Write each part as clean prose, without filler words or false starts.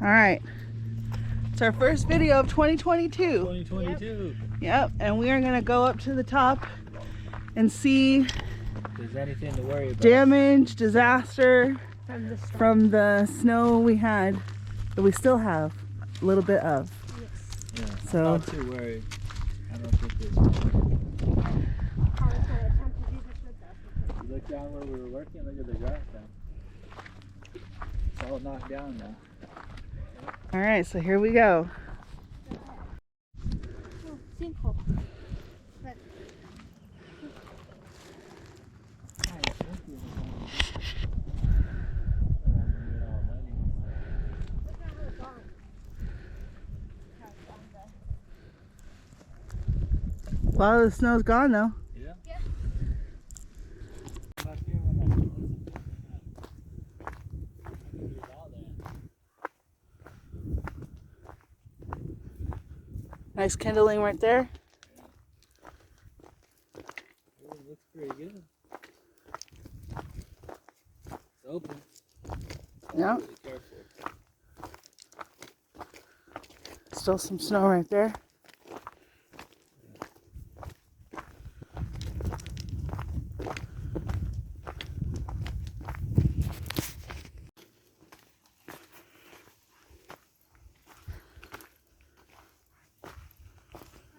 All right. It's our first video of 2022. 2022. Yep. And we are going to go up to the top and see if there's anything to worry about. Damage, disaster from the snow we had, that we still have a little bit of. Yeah, So, I'm not too worried. I don't think there's. You look down where we were working, look at the grass down. It's all knocked down now. all right, so here we go. A lot of the snow's gone though. Yeah. Nice kindling right there. Ooh, looks pretty good. It's open. Yeah. Really careful. Still some snow right there.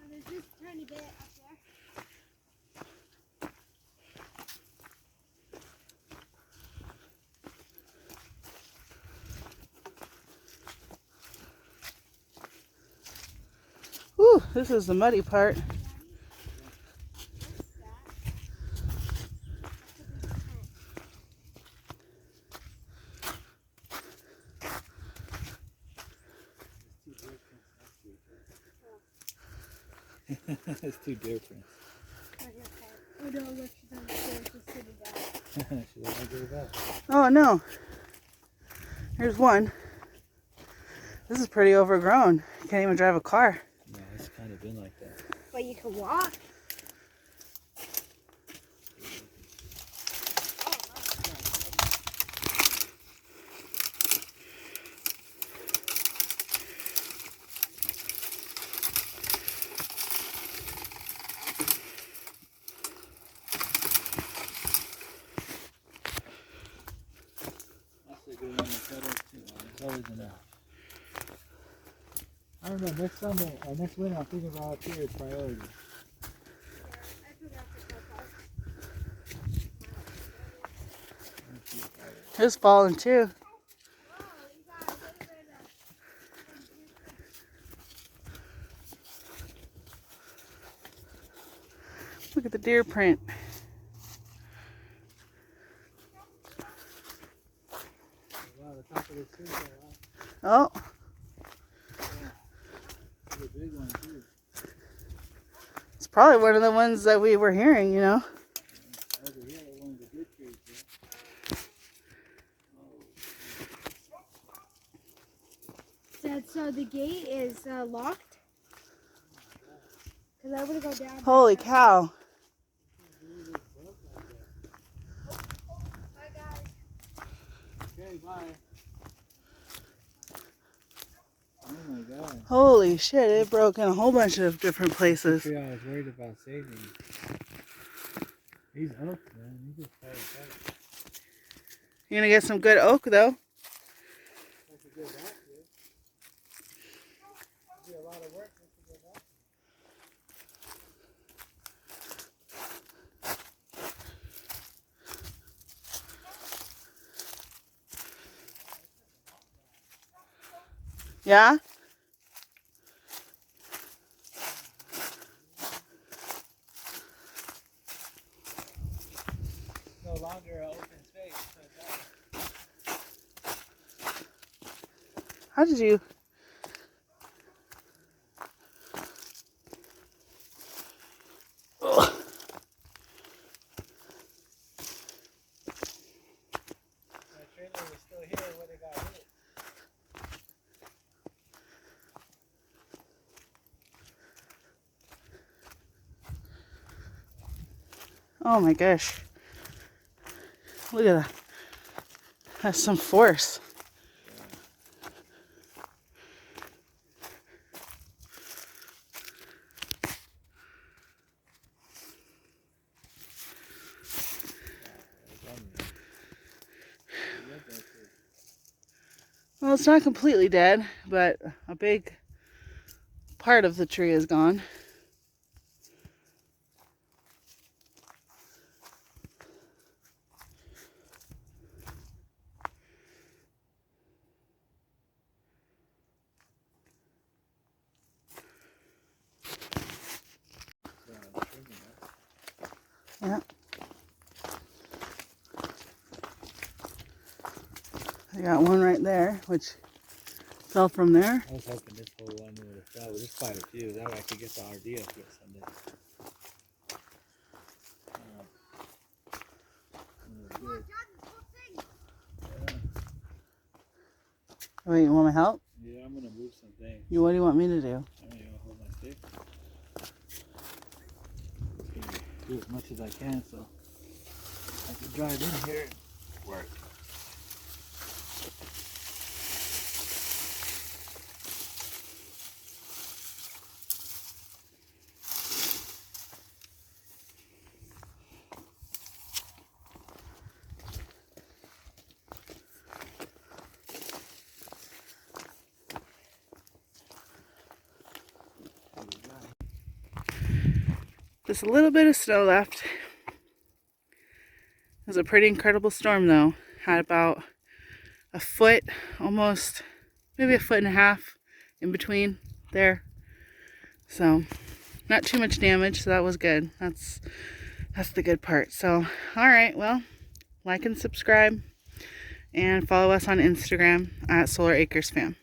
There's just a tiny bit up there. Whew, this is the muddy part. It's too different. Oh no, look, she's on the stairs just sitting down. Should I go back? Oh no. Here's one. This is pretty overgrown. Can't even drive a car. No, it's kind of been like that. But you can walk. That's a good one to cut up too. It's always enough. I don't know, next summer, or next winter, I'm thinking about up here as priority. It's falling too. Look at the deer print. Wow, the top of this tree is Oh, a big one too. it's probably one of the ones that we were hearing, you know. Over here, one of the good trees. So the gate is locked? Because I want to go down. Holy cow. Bye, guys. Okay, bye. Oh my god. Holy shit, it broke in a whole bunch of different places. Tree I was worried about saving. These oaks, man, you just fall apart. You're gonna get some good oak though. That's a good back here. It'd be a lot of work just to go back. Yeah? No longer an open space. How did you? Ugh. My trailer was still here when it got hit. Oh my gosh. Look at that. That's some force. Well, it's not completely dead, but a big part of the tree is gone. Yeah. I got one right there, which fell from there. I was hoping this whole one would have fell, but there's quite a few. That way I could get the RD up here someday. Good. Wait, you want my help? Yeah, I'm gonna move some things. What do you want me to do? I'm gonna hold my stick. Just gonna do as much as I can so I can drive in here and work. Just a little bit of snow left. It was a pretty incredible storm though. Had about a foot, almost, maybe a foot and a half in between there. So not too much damage, so that was good. That's the good part. So, all right, well, like and subscribe and follow us on Instagram at Solar Acres Fam.